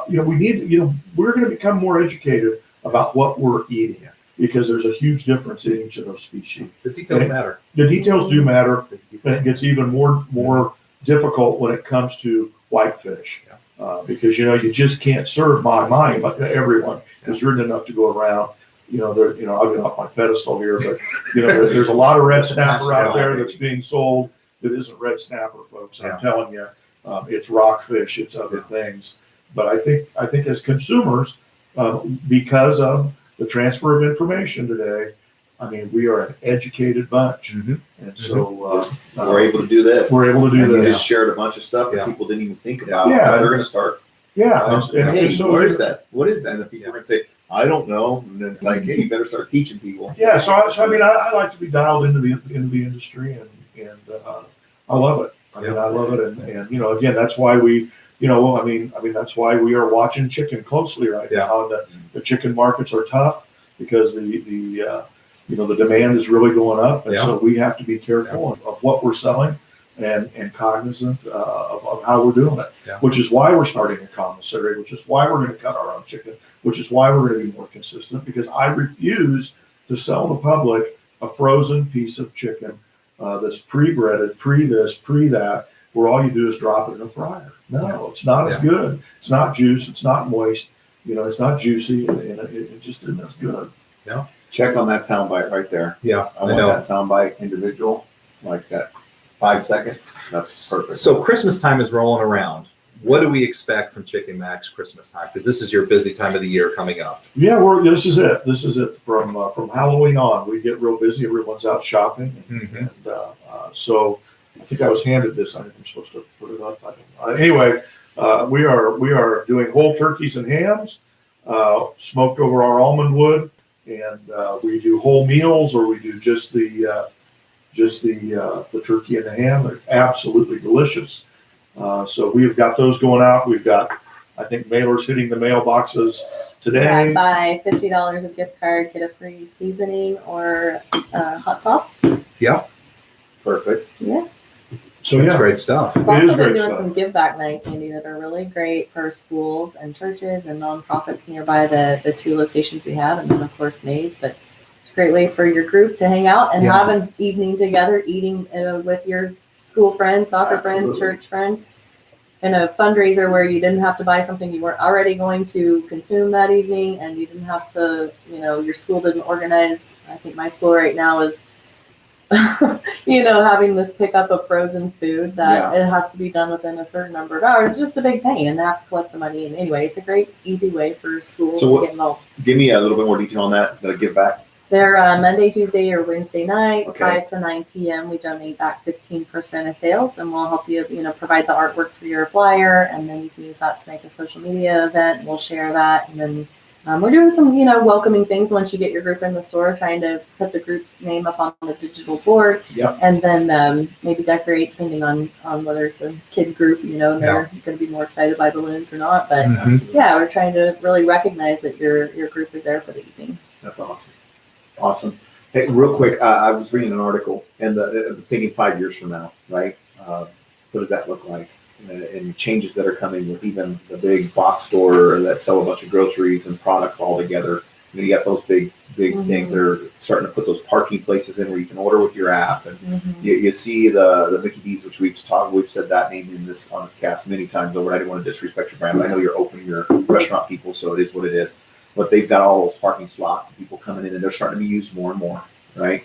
we're going to become more educated about what we're eating, because there's a huge difference in each of those species. The details matter. The details do matter, and it gets even more difficult when it comes to whitefish, because you just can't serve my mind like everyone is ridden enough to go around. I'll get off my pedestal here, but there's a lot of red snapper out there that's being sold that isn't red snapper, folks. I'm telling you, it's rockfish, it's other things. But I think as consumers, because of the transfer of information today, I mean, we are an educated bunch, and so we're able to do this. We're able to do and this. You just shared a bunch of stuff that people didn't even think about. Yeah. They're going to start. Yeah. Hey, where is that? What is that? And the people are going to say, I don't know. And then it's like, hey, you better start teaching people. Yeah. So I mean, I like to be dialed into the industry, and I love it. I mean, I love it, and again, that's why we. I mean, that's why we are watching chicken closely right now. And the chicken markets are tough because the demand is really going up, and so we have to be careful of what we're selling and cognizant of how we're doing it. Yeah. Which is why we're starting a commissary, which is why we're going to cut our own chicken, which is why we're going to be more consistent. Because I refuse to sell the public a frozen piece of chicken that's pre-breaded, pre-this, pre-that, where all you do is drop it in a fryer. No, it's not as good. It's not juice. It's not moist. It's not juicy, and it just isn't as good. Yeah. Check on that soundbite right there. Yeah, I want that soundbite individual, like that 5 seconds. That's perfect. So Christmas time is rolling around. What do we expect from Chicken Max Christmas time? Because this is your busy time of the year coming up. Yeah, this is it. This is it. From Halloween on, we get real busy. Everyone's out shopping, and so. I think I was handed this. I think I'm supposed to put it up. Anyway, we are doing whole turkeys and hams, smoked over our almond wood, and we do whole meals, or we do just the turkey and the ham. They're absolutely delicious. So we've got those going out. We've got, I think, mailers hitting the mailboxes today. Buy $50 of gift card, get a free seasoning or hot sauce. Yeah, perfect. Yeah. So that's great stuff. We've It is also been great doing stuff. some give back nights, Andy, that are really great for schools and churches and nonprofits nearby the 2 locations we have, and then of course Maze. But it's a great way for your group to hang out and have an evening together, eating with your school friends, soccer friends, church friends, and a fundraiser where you didn't have to buy something you weren't already going to consume that evening, and you didn't have to, your school didn't organize. I think my school right now is having this pickup of frozen food that it has to be done within a certain number of hours. It's just a big pain, and they have to collect the money. And anyway, it's a great, easy way for schools to get involved. Give me a little bit more detail on that, the give back. They're Monday, Tuesday, or Wednesday night, Okay. 5 to 9 p.m. We donate back 15% of sales, and we'll help you, provide the artwork for your flyer, and then you can use that to make a social media event. We'll share that, and then we're doing some, welcoming things once you get your group in the store, trying to put the group's name up on the digital board, and then maybe decorate, depending on whether it's a kid group, and they're going to be more excited by balloons or not. But we're trying to really recognize that your group is there for the evening. That's awesome. Awesome. Hey, real quick, I was reading an article and thinking 5 years from now, right? What does that look like? And changes that are coming with even the big box store that sell a bunch of groceries and products all together. You got those big things that are starting to put those parking places in where you can order with your app, and you see the Mickey D's, which we've said that name on this cast many times over. I didn't want to disrespect your brand, but I know you're open, you're restaurant people, so it is what it is. But they've got all those parking slots and people coming in, and they're starting to be used more and more, right?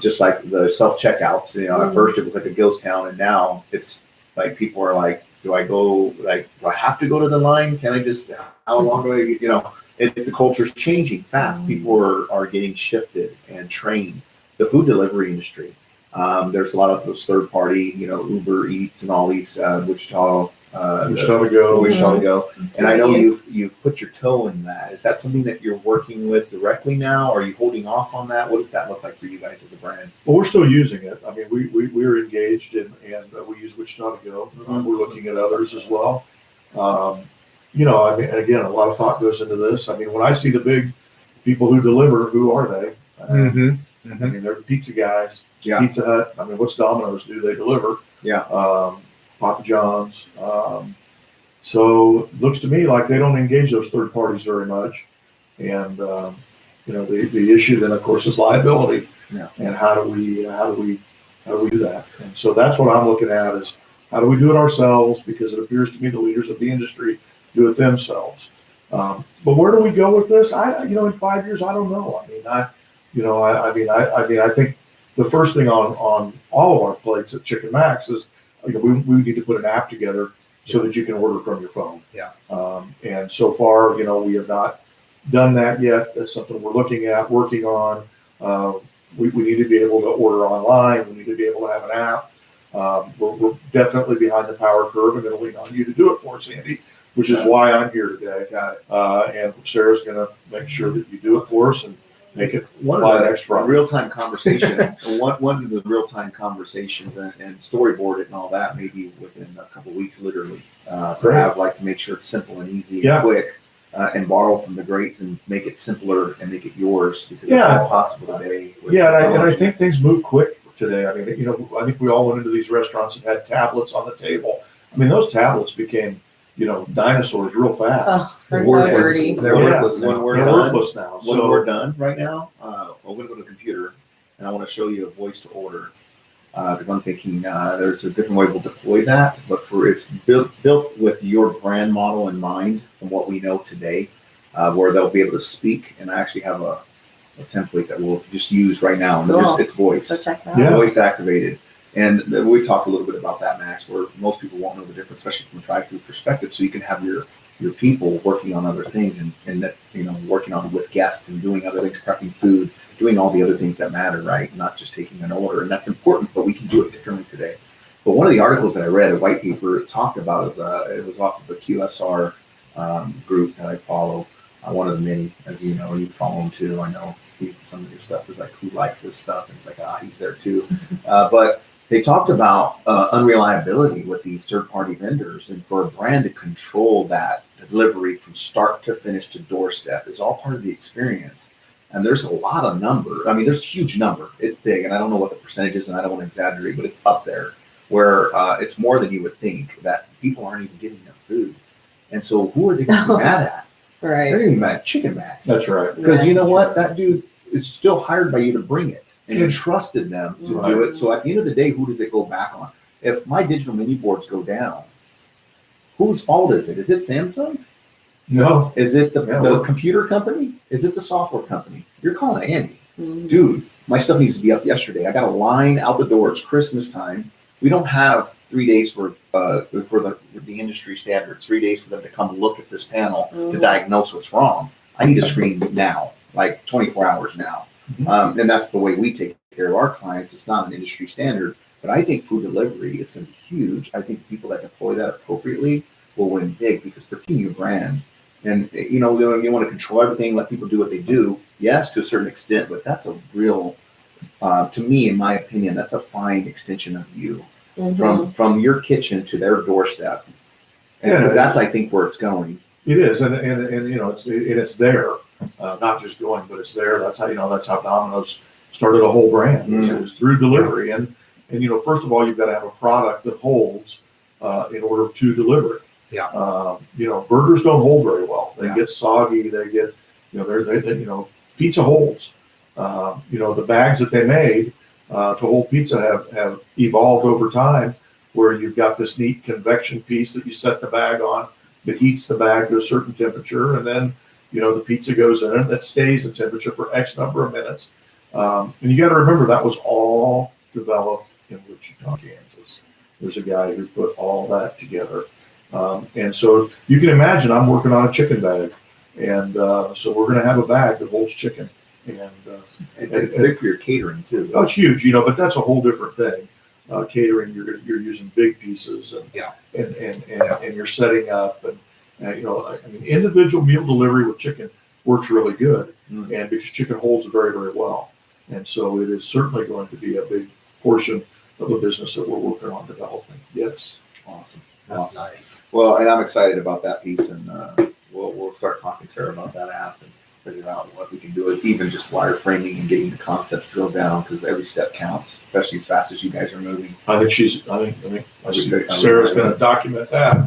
Just like the self checkouts. At first it was like a ghost town, and now it's like people are like, do I have to go to the line? Can I just, how long do I, the culture's changing fast. People are getting shifted and trained. The food delivery industry There's a lot of those third party, Uber Eats and all these Wichita Wichita to go. Wichita to go. And I know Yes. you've put your toe in that. Is that something that you're working with directly now? Or are you holding off on that? What does that look like for you guys as a brand? Well, we're still using it. I mean, we're engaged and we use Wichita to go. We're looking at others as well. I mean, again, a lot of thought goes into this. I mean, when I see the big people who deliver, who are they? I mean, they're pizza guys. Yeah. Pizza Hut. I mean, what's Domino's do? They deliver. Yeah. Papa John's. So it looks to me like they don't engage those third parties very much. And the issue then, of course, is liability. Yeah. And how do we do that? And so that's what I'm looking at is how do we do it ourselves? Because it appears to me the leaders of the industry do it themselves. But where do we go with this? In 5 years, I don't know. I think the first thing on all of our plates at Chicken Max is we need to put an app together so that you can order from your phone. Yeah. And so far, we have not done that yet. That's something we're looking at, working on. We need to be able to order online. We need to be able to have an app. We're definitely behind the power curve and going to lean on you to do it for us, Andy, which is why I'm here today. Got it. And Sarah's going to make sure that you do it for us and make it One by of next the Friday. real-time conversation, one of the real-time conversations and storyboard it and all that, maybe within a couple of weeks, literally, to Great. have to make sure it's simple and easy Yeah. and quick, and borrow from the greats and make it simpler and make it yours because Yeah. it's all possible today. with Yeah, and I technology. think things move quick today. I mean, I think we all went into these restaurants and had tablets on the table. I mean, those tablets became, dinosaurs real fast. Oh, they're so Worthless. dirty. They're Yeah. worthless now. When we're They're done, worthless now. when So we're done right now, I'm going to go to the computer and I want to show you a voice to order because I'm thinking there's a different way we'll deploy that, but it's built with your brand model in mind from what we know today, where they'll be able to speak. And I actually have a template that we'll just use right now, and Cool. it's voice, So check that Yeah. out. voice activated. And we talked a little bit about that, Max, where most people won't know the difference, especially from a drive-through perspective. So you can have your people working on other things and working on with guests and doing other things, prepping food, doing all the other things that matter, right? Not just taking an order. And that's important, but we can do it differently today. But one of the articles that I read, a white paper, it talked about it was off of the QSR group that I follow. One of the many, as you know, you follow them too. I know some of your stuff is like, who likes this stuff? And it's like, he's there too. But they talked about unreliability with these third-party vendors, and for a brand to control that delivery from start to finish to doorstep is all part of the experience. And there's a lot of number. I mean, there's a huge number. It's big, and I don't know what the percentage is, and I don't want to exaggerate, but it's up there where it's more than you would think that people aren't even getting enough food. And so who are they going to be mad at? They're Right. going to be mad at Chicken Max. that's right. Because Yeah. you know what? That dude is still hired by you to bring it. And you trusted them to do it. So at the end of the day, who does it go back on? If my digital menu boards go down, whose fault is it? Is it Samsung's? No. Is it the Yeah. computer company? Is it the software company? You're calling Andy. Mhm. Dude, my stuff needs to be up yesterday. I got a line out the door. It's Christmas time. We don't have 3 days for the industry standard. 3 days for them to come look at this panel to Mhm. diagnose what's wrong. I need a screen now, like 24 hours now. And that's the way we take care of our clients. It's not an industry standard, but I think food delivery is going to be huge. I think people that deploy that appropriately will win big because protecting your brand and you want to control everything, let people do what they do. Yes, to a certain extent, but that's a real, to me, in my opinion, that's a fine extension of you Mhm. from your kitchen to their doorstep. And Yeah. because that's, I think, where it's going. It is, and it's there, not just going, but it's there. That's how Domino's started a whole brand. It was through delivery, and first of all, you've got to have a product that holds in order to deliver it. Yeah. Burgers don't hold very well. They Yeah. get soggy. They get, pizza holds. The bags that they made to hold pizza have evolved over time, where you've got this neat convection piece that you set the bag on that heats the bag to a certain temperature, and then the pizza goes in and it stays in temperature for X number of minutes. And you got to remember that was all developed in Wichita, Kansas. There's a guy who put all that together. And so you can imagine I'm working on a chicken bag. And so we're going to have a bag that holds chicken. And And it's big for your catering too. oh, it's huge, you know, but that's a whole different thing. Catering, you're using big pieces, and Yeah. and you're setting up, and you know, I mean, individual meal delivery with chicken works really good, and because chicken holds very, very well, and so it is certainly going to be a big portion of the business that we're working on developing. Yes. Awesome. That's Awesome. nice. Well, and I'm excited about that piece, and we'll start talking to her about that app and figure out what we can do with even just wireframing and getting the concepts drilled down, because every step counts, especially as fast as you guys are moving. I think I see Okay. Sarah's going to document that.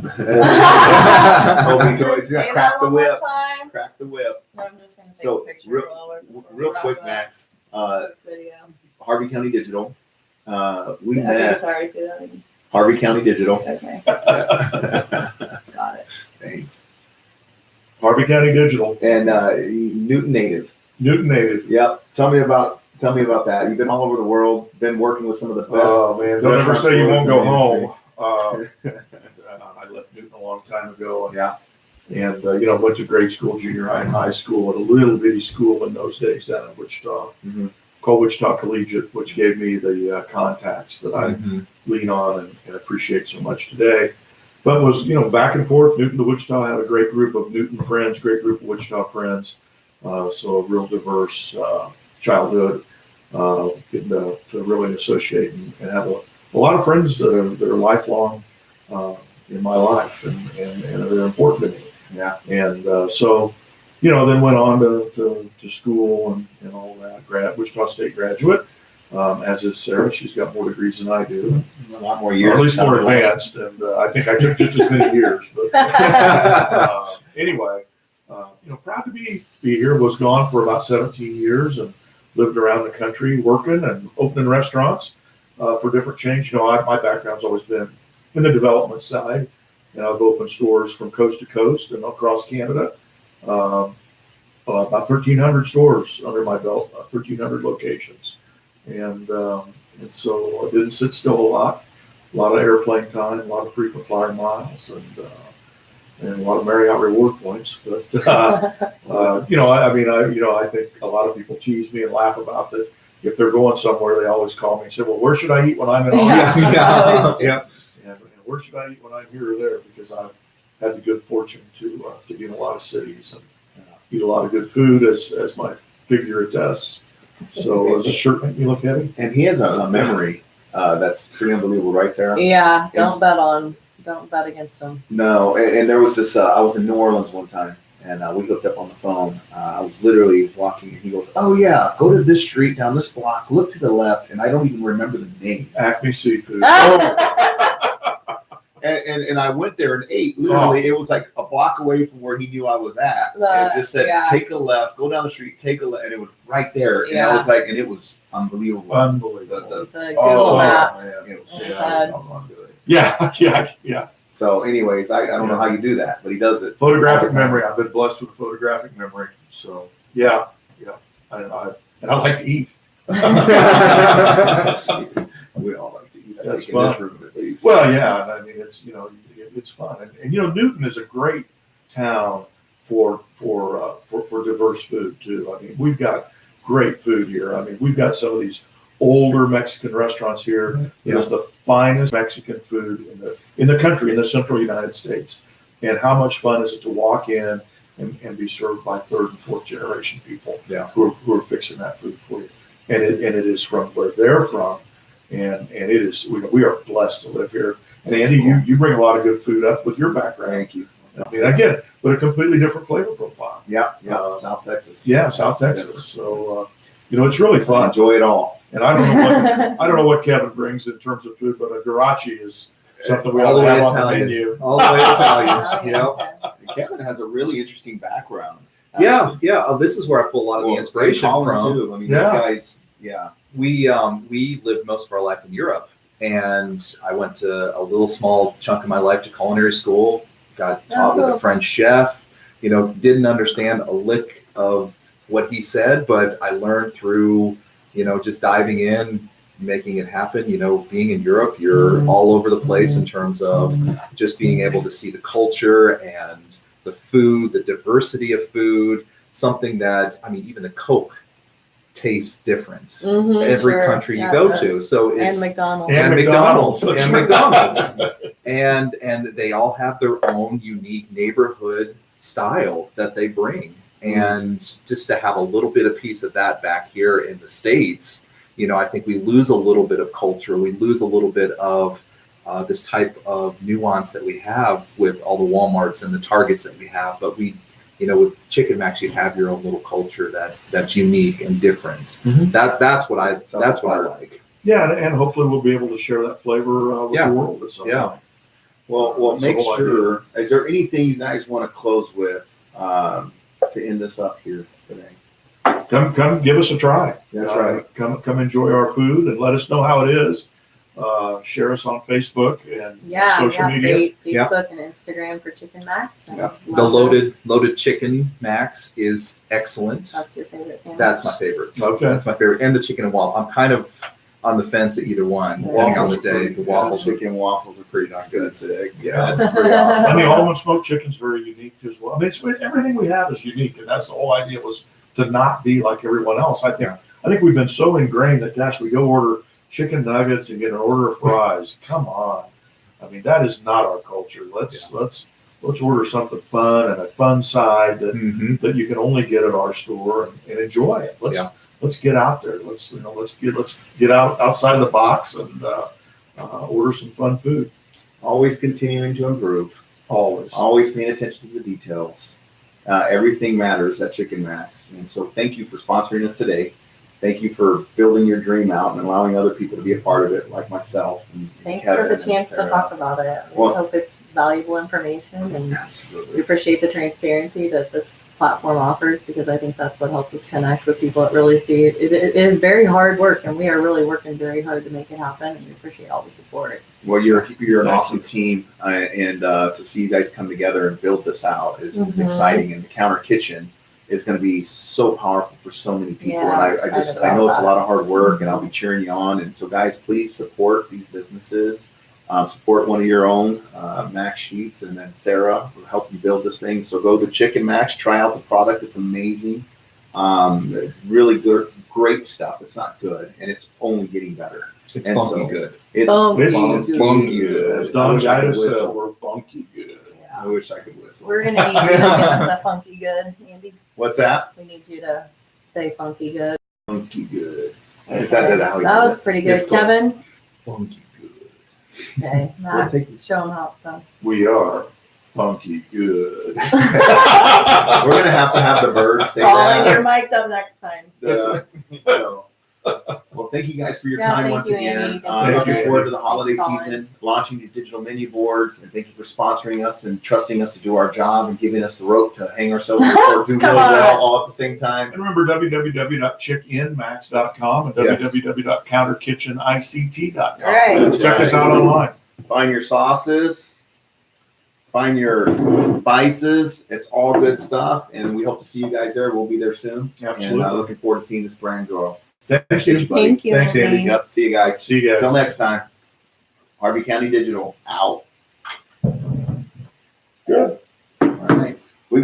Hoping to always Say crack that the one more whip. time. Crack the whip. No, I'm just gonna take So, a picture real- while Real we're quick, wrapping up Max. the video. Harvey County Digital. We Okay, met sorry, say that again. Harvey County Digital. Okay, Yeah. got it. Thanks. Harvey County Digital, And Newton native. Newton native. Yep. Tell me about that. You've been all over the world. Been working with some of the best. Oh man, don't ever say you won't go home. restaurateurs I left Newton a long time ago, in the industry. and you know, went to grade school, junior high, and high school at a little bitty school in those days down in Wichita, Yeah. called Wichita Collegiate, which gave me the contacts that I Mhm. lean on and appreciate so much today. But was, you know, back and forth, Newton to Wichita. I had a great group of Newton friends, great group of Wichita friends. So a real diverse childhood, getting to really associate and have a lot of friends that are lifelong in my life, and they're important to me. Yeah. And so, you know, then went on to school and all that. Wichita State graduate, as is Sarah. She's got more degrees than I do. A lot more Or years. at least more advanced, and I think I took just as many years. But anyway, you know, proud to be here. Was gone for about 17 years and lived around the country working and opening restaurants for different chains. You know, my background's always been in the development side, and I've opened stores from coast to coast and across Canada. About 1,300 stores under my belt, 1,300 locations, and so I didn't sit still a lot of airplane time, a lot of frequent flyer miles, and a lot of Marriott reward points. But you know, I think a lot of people tease me and laugh about that. If they're going somewhere, they always call me and say, "Well, where should I eat when I'm in Austin?" Yeah. And where should I eat when I'm here or there? Because I've had the good fortune to be in a lot of cities and eat a lot of good food, as my figure attests. So does this shirt make me look heavy? And he has a memory that's pretty unbelievable, right, Sarah? Yeah, It's- don't bet against them. No, and there was this. I was in New Orleans one time, and we hooked up on the phone. I was literally walking, and he goes, "Oh yeah, go to this street down this block. Look to the left." And I don't even remember the name. Acme Seafood. And I went there and ate. Literally, it was like a block away from where he knew I was at. And it just said, Yeah. "Take a left, go down the street, take a left," and it was right there. And I Yeah. was like, and it was unbelievable. Unbelievable. It's a Oh, Google map. man. It was That's so sad. doggone good. Yeah. So, anyways, I don't know how you do that, but he does it. Photographic memory. I've been blessed with a photographic memory. So yeah. And I like to eat. We all like to eat. I That's think in this fun. room at least. Well, yeah. And I mean, it's, you know, it's fun, and you know, Newton is a great town for diverse food too. I mean, we've got great food here. I mean, we've got some of these older Mexican restaurants here. It is the finest Mexican food in the country, in the central United States. And how much fun is it to walk in and be served by third and fourth generation people who are fixing that food for you. And it is from where they're from. And it is, we are blessed to live here. And Andy, you bring a lot of good food up with your background. Thank you. I mean, again, but a completely different flavor profile. Yeah. South Texas. Yeah, South Texas. So, you know, it's really I fun. enjoy it all. And I don't know what Kevin brings in terms of food, but a garachi is something we All all the way have on the Italian. menu. All the way Oh, Italian. You know? Kevin has a really interesting background. Yeah. This is where I pull a lot of the inspiration Colin, from. too. I mean, Yeah. this guy's, We lived most of our life in Europe, and I went to a little small chunk of my life to culinary school. Got taught with a French chef. You know, didn't understand a lick of what he said, but I learned through, you know, just diving in, making it happen. You know, being in Europe, you're all over the place in terms of just being able to see the culture and the food, the diversity of food. Something that, I mean, even the Coke tastes different Mhm, every sure. country Yeah, you go it to. does. So And it's McDonald's. And McDonald's. and McDonald's, and they all have their own unique neighborhood style that they bring. And just to have a little bit of piece of that back here in the States, I think we lose a little bit of culture. We lose a little bit of this type of nuance that we have with all the Walmarts and the Targets that we have. But with Chicken Max, you have your own little culture that's unique and different. Mhm. That's what I like. Yeah, and hopefully we'll be able to share that flavor with Yeah. the world at some Yeah. point. Well, That's the make whole sure. Is there anything you guys want to close with to end this up here today? Come give us a try. That's right. Come enjoy our food and let us know how it is. Share us on Facebook and Yeah, social we have media. great Yeah. Facebook and Instagram for Chicken Max. And Yeah. The loaded chicken Max is excellent. That's your favorite sandwich. That's my favorite. Okay. That's my favorite. And the chicken and waffle. I'm kind of on the fence at either one, depending on the day. The waffles are chicken waffles are pretty darn good today. Yeah. That's pretty awesome. And the almond smoked chicken's very unique as well. I mean, everything we have is unique, and that's the whole idea, was to not be like everyone else. I think we've been so ingrained that, gosh, we go order chicken nuggets and get an order of fries. Come on, I mean, that is not our culture. Let's order something fun and a fun side that you can only get at our store and enjoy it. Let's get out there. Let's get outside the box and order some fun food. Always continuing to improve. Always. Always paying attention to the details. Everything matters at Chicken Max. And so thank you for sponsoring us today. Thank you for building your dream out and allowing other people to be a part of it, like myself. And Thanks Kevin for the and chance to Sarah. talk about it. We Well- hope it's valuable information, and we Absolutely. appreciate the transparency that this platform offers, because I think that's what helps us connect with people that really see it. It is very hard work, and we are really working very hard to make it happen, and we appreciate all the support. Well, you're an Thank awesome you. team, and to see you guys come together and build this out is Mhm. exciting. And the Counter Kitchen is going to be so powerful for so many people. Yeah, I'm and I excited know about it's a that. lot of hard work, and I'll be cheering you on. And so, guys, please support these businesses. Support one of your own, Max Sheets, and then Sarah will help you build this thing. So go to Chicken Max, try out the product. It's amazing. Really good, great stuff. It's not good, and it's only getting better. It's And funky so- good. It's Funky funky good. good. As I Don wish I could Gidas said, whistle. we're funky good. I wish I could whistle. We're gonna need you to give us a funky good, Andy. What's that? We need you to say funky good. Funky good. Is that how he That does was it? pretty It's good, close. Kevin. Funky good. Okay, Max, take this. show them how it's done. We are funky good. We're gonna have to have the bird say Colin, you're that. mic'd up next time. So, well, thank you guys for your Yeah, time thank once you, again. Andy. Thank you, Looking Andy. forward to the holiday Thanks, Colin. season, launching these digital menu boards, and thank you for sponsoring us and trusting us to do our job and giving us the rope to hang ourselves or do really Come on. well all at the same time. And remember www.chickinmax.com and Yes. www.counterkitchenict.com. All right. Check us out online. Find your sauces, find your spices. It's all good stuff, and we hope to see you guys there. We'll be there soon. And Absolutely. looking forward to seeing this brand grow. Thanks, Andy. Thank you, Thanks, Andy. Andy. Yep. See you guys. See you guys. Till next time. Harvey County Digital out.